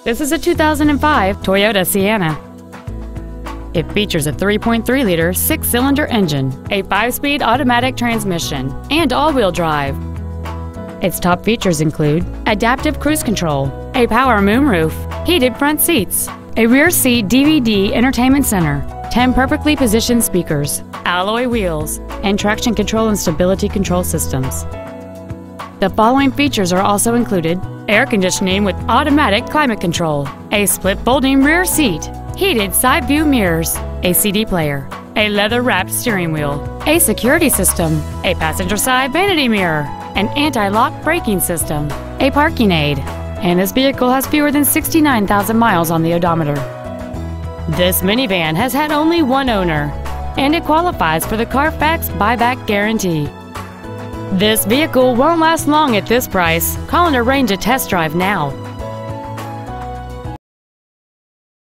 This is a 2005 Toyota Sienna. It features a 3.3-liter six-cylinder engine, a 5-speed automatic transmission, and all-wheel drive. Its top features include adaptive cruise control, a power moonroof, heated front seats, a rear seat DVD entertainment center, 10 perfectly positioned speakers, alloy wheels, and traction control and stability control systems. The following features are also included: air conditioning with automatic climate control, a split folding rear seat, heated side view mirrors, a CD player, a leather-wrapped steering wheel, a security system, a passenger side vanity mirror, an anti-lock braking system, a parking aid, and this vehicle has fewer than 69,000 miles on the odometer. This minivan has had only one owner, and it qualifies for the Carfax buyback guarantee. This vehicle won't last long at this price. Call and arrange a test drive now.